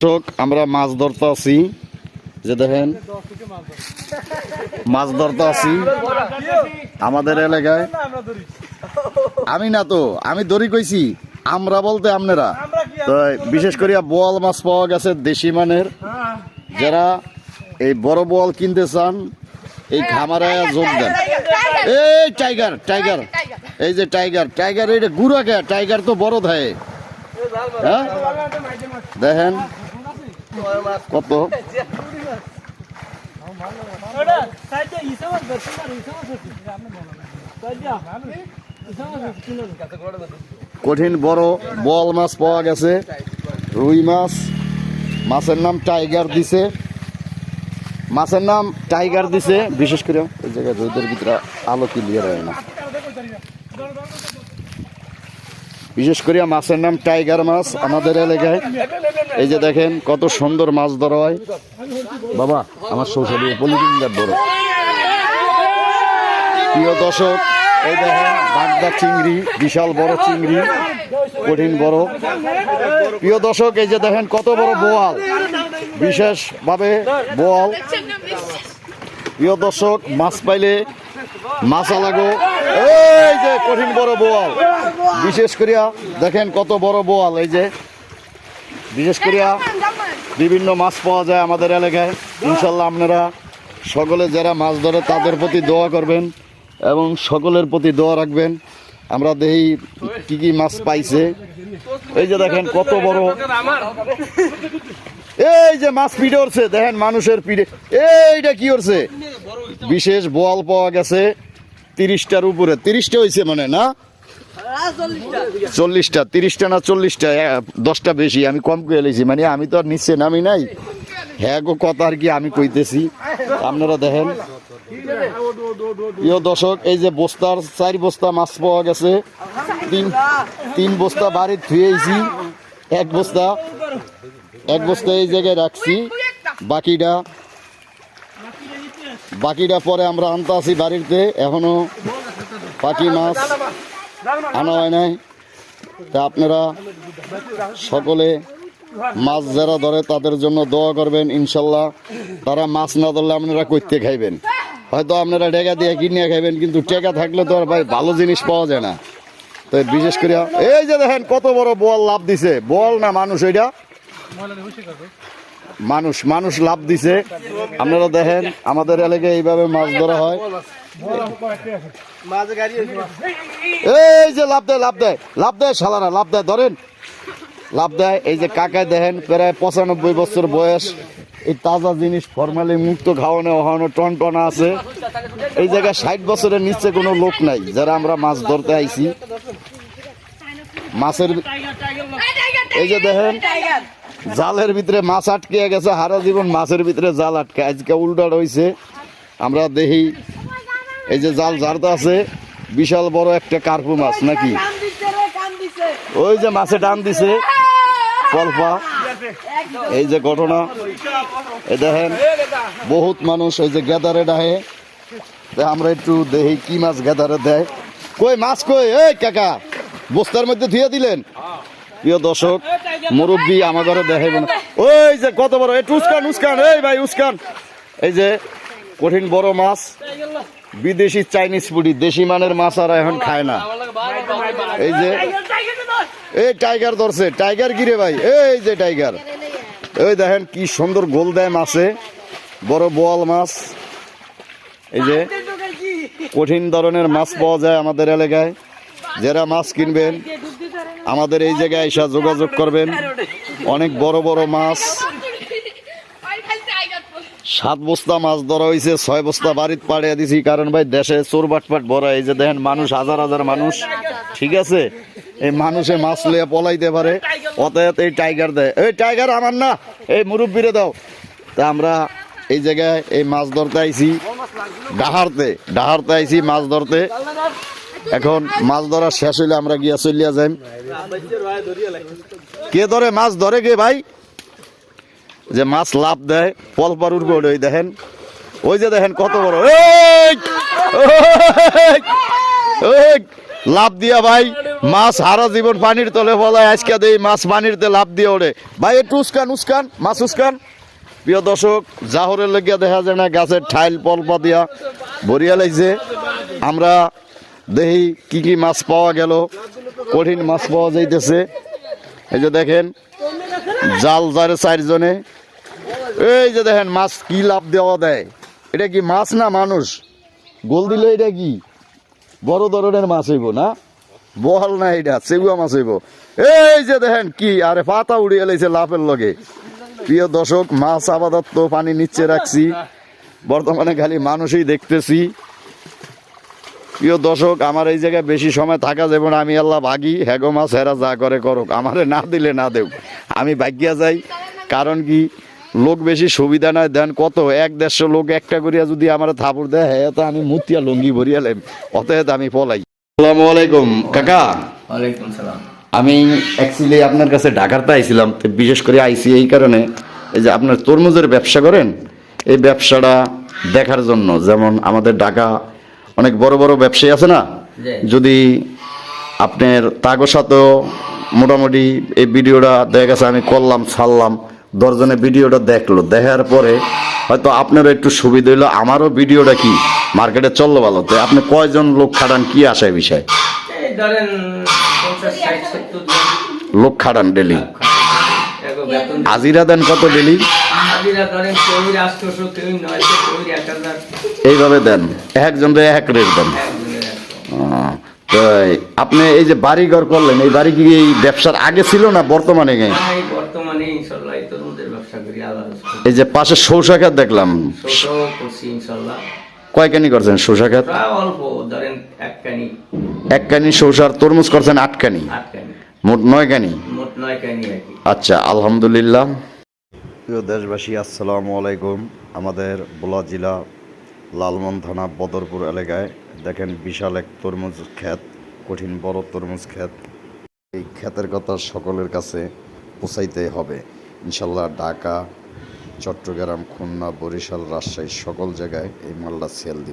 দর্শক আমরা মাছ ধরতে আছি, যে দেখেন মাছ ধরতে আছি আমাদের এলাকায়। আমি না তো, আমি ধরি কইছি আমরা বলতে আপনারা তো। বিশেষ করে বোয়াল মাছ পাওয়া গেছে দেশি মানের। যারা এই বড় বোয়াল কিনতে চান এই খামারে যোগ দেন। এই টাইগার টাইগার, এই যে টাইগার টাইগার, এইটা গুড়া কে টাইগার তো বড় দেয়। হ্যাঁ দেখেন কত কঠিন বড় বোয়াল মাছ পাওয়া গেছে। রুই মাছ, মাছের নাম টাইগার দিছে, মাছের নাম টাইগার দিছে। বিশেষ করে এই জায়গায় রোদের ভিতরে আলো ক্লিয়ার হয় না। বিশেষ করে মাছের নাম টাইগার মাছ আমাদের এলাকায়। এই যে দেখেন কত সুন্দর মাছ ধরা হয়। বাবা আমার শৌচালয় পলিথিন ধরো। প্রিয় দর্শক, এই দেখেন বাগদা চিংড়ি, বিশাল বড় চিংড়ি, কঠিন বড়। প্রিয় দর্শক, এই যে দেখেন কত বড় বোয়াল, বিশেষভাবে বোয়াল। প্রিয় দর্শক, মাছ পাইলে মাছা লাগো। এই যে কঠিন বড় বোয়াল, বিশেষ করিয়া দেখেন কত বড় বোয়াল। এই যে বিশেষ করিয়া বিভিন্ন মাছ পাওয়া যায় আমাদের এলাকায়। ইনশাল্লাহ আপনারা সকলে যারা মাছ ধরে তাদের প্রতি দোয়া করবেন এবং সকলের প্রতি দোয়া রাখবেন। আমরা দেখি কি কি মাছ পাইছে। এই যে দেখেন কত বড়, এই যে মাছ পিঠে উঠছে দেখেন, মানুষের পিঠে। এইটা কি করছে, বিশেষ বোয়াল পাওয়া গেছে 30টার উপরে। 30টা হয়েছে মানে না, 40টা, 30টা না 40টা, 10টা বেশি। আমি কম করে এলেছি, মানে আমি তো আর নিচে নামি নাই। হ্যাঁ গো কথা আর কি আমি কইতেছি, আপনারা দেখেন। প্রিয় দর্শক, এই যে বস্তার 4 বস্তা মাছ পাওয়া গেছে। তিন বস্তা বাড়ির ধুয়েছি, এক বস্তা এই জায়গায় রাখছি। বাকিটা পরে আমরা আনতে আসি বাড়িতে। এখনো বাকি মাছ আনা হয় নাই। তা আপনারা সকলে মাছ যারা ধরে তাদের জন্য দোয়া করবেন। ইনশাল্লাহ তারা মাছ না ধরলে আপনারা কইতে খাইবেন। হয়তো আপনারা টাকা দিয়ে কিনে খাইবেন, কিন্তু টাকা থাকলে তো আর ভাই ভালো জিনিস পাওয়া যায় না। তো বিশেষ করে এই যে দেখেন কত বড় বোয়াল লাভ দিছে। বোয়াল না মানুষ, ওইটা মানুষ লাভ দিছে। আপনারা দেখেন আমাদের এলাকায় এইভাবে মাছ ধরা হয়। এই যে লাভ দেয় শালারা, লাভ দেয়, ধরেন লাভ দেয়। এই যে কাকায় দেখেন প্রায় 95 বছর বয়স। এই তাজা জিনিস ফরমালি মুক্ত খাওয়ানো টনটনা আছে। এই জায়গায় 60 বছরের নিচে কোনো লোক নাই যারা আমরা মাছ ধরতে আইছি। মাছের এই যে দেখেন জালের ভিতরে মাছ আটকে গেছে, হারা জীবন মাছের ভিতরে জাল আটকে। আজকে উল্টা রয়েছে, আমরা দেখি এই যে জাল ঝাড়তে আছে। বিশাল বড় একটা কার্পু মাছ নাকি, ওই যে মাছে টান দিছে কল্পা। এই যে ঘটনা, এই দেখেন বহুত মানুষ এই যে গেদারে ডাহে। আমরা একটু দেখি কি মাছ গেদারে দেয়। কই মাছ কই, এই কাকা বস্তার মধ্যে ধুয়ে দিলেন। প্রিয় দর্শক, মুরব্বী আমার ঘরে দেখাইবেন। ওই যে কত বড়, একটু উস্কান, এই ভাই উস্কান। এই যে কঠিন বড় মাছ, বিদেশি চাইনিজ ফুডি, দেশি মানের মাছ আর এখন খায় না। এই যে এই টাইগার ধরছে, টাইগার গিরে ভাই, এই যে টাইগার। ওই দেখেন কি সুন্দর গোল দেয় মাছে, বড় বোয়াল মাছ। এই যে কঠিন ধরনের মাছ পাওয়া যায় আমাদের এলাকায়। যারা মাছ কিনবেন আমাদের এই জায়গায় এসে যোগাযোগ করবেন। অনেক বড় বড় মাছ। 7 বস্তা মাছ ধরা হয়েছে, 6 বস্তা বাড়িতে পাঠিয়ে দিছি। কারণ ভাই দেশে চোর বাটপাট ভরা। এই যে দেখেন মানুষ, হাজার হাজার মানুষ, ঠিক আছে। এই মানুষে মাছ লিয়ে পলাইতে পারে, অতএব এই টাইগার দেয়। এই টাইগার আমার না, এই মুরব্বিরে দাও। তা আমরা এই জায়গায় এই মাছ ধরতে আইছি, ডাহারতে আইছি মাছ ধরতে। এখন মাছ ধরা শেষ হইলে আমরা গিয়া চলিয়া যাই। কে ধরে মাছ ধরে কে ভাই, যে মাছ লাভ দেয় পলপার উঠবে। ওই দেখেন, ওই যে দেখেন কত বড় লাভ দিয়া ভাই। মাছ হারা জীবন পানির তলে বলায় আজকে দেই মাছ পানির তে লাভ দিয়ে ওড়ে ভাই একটু উস্কান উস্কান মাছ উস্কান প্রিয় দর্শক জাহরের লেগিয়া দেখা যায় না গাছের ঠাইল পলপা দিয়া ভরিয়া লাগছে আমরা দেখি কি কি মাছ পাওয়া গেল কঠিন মাছ পাওয়া যাইতেছে এই যে দেখেন জাল জারে 4 জনে এই যে দেখেন মাছ কি লাভ দেওয়া দেয় এটা কি মাছ না মানুষ গোল দিলে এটা কি বড় ধরনের মাছ হইব না বল না এটা সেগুয়া মাছ হইব এই যে দেখেন কি আরে পাতা উড়িয়ে লাইছে লাফের লগে প্রিয় দর্শক মাছ আপাতত পানি নিচে রাখছি বর্তমানে খালি মানুষই দেখতেছি প্রিয় দর্শক আমার এই জায়গায় বেশি সময় থাকা যাবে না আমি আল্লাহ ভাগি হ্যাগো মাছ হেরা যা করে করুক আমারে না দিলে না দেব আমি ভাগ্যা যাই কারণ কি লোক বেশি সুবিধা নয় দেন কত 1-150 লোক একটা করিয়া যদি আমার থাপড় দেয় হ্যাঁ তো আমি মুতিয়া লঙ্গি ভরিয়ালাম অতএব আমি পলাই আসসালামু আলাইকুম কাকা ওয়ালাইকুম সালাম। আমি অ্যাকচুয়ালি আপনার কাছে ঢাকাতে আইছিলাম তো বিশেষ করে আইসি এই কারণে এই যে আপনার তরমুজের ব্যবসা করেন এই ব্যবসাটা দেখার জন্য যেমন আমাদের ঢাকা অনেক বড় বড় ব্যবসায়ী আছে না যদি আপনার তাগো সাথেও মোটামুটি এই ভিডিওটা দেখা গেছে আমি করলাম ছাড়লাম 10 জনে ভিডিওটা দেখলো দেখার পরে হয়তো আপনারও একটু সুবিধা হইলো আমারও ভিডিওটা কি মার্কেটে চললো ভালো তো আপনি কয়জন লোক খাটান কি আশায় বিষয় এই ধরেন 50-60-70 জন লোক খাটান ডেলি এগো বেতন হাজিরা দেন কত ডেলি হাজিরা ধরেন কেউ 800 কেউ 900 কেউ 1000 এইভাবে দেন একজন এক রেট দেন তো আপনি এই যে বাড়িঘর করলেন এই বাড়ি কি এই ব্যবসার আগে ছিল না বর্তমানে এই বর্তমানে ইনশাআল্লাহ এই তরমুজের ব্যবসা করি আল্লাহ এই যে পাশে সৌসা খাত দেখলাম ছোট করছি ইনশাআল্লাহ কয়খানি করছেন সৌসা খাত প্রায় অল্প ধরেন এক কানি সৌসার তরমুজ করছেন 8 কানি 8 কানি মোট 9 কানি মোট 9 কানি আর কি আচ্ছা আলহামদুলিল্লাহ প্রিয় দেশবাসী আসসালামু আলাইকুম আমাদের ভোলা জেলা লালমন থানা বদরপুর এলাকায় দেখেন বিশাল এক তরমুজ ক্ষেত কঠিন বড় তরমুজ ক্ষেত এই ক্ষেতের কথা সকলের কাছে পৌঁছাইতে হবে ইনশাল্লাহ ঢাকা চট্টগ্রাম খুলনা বরিশাল রাজশাহী সকল জায়গায় এই মালটা সেল দিবে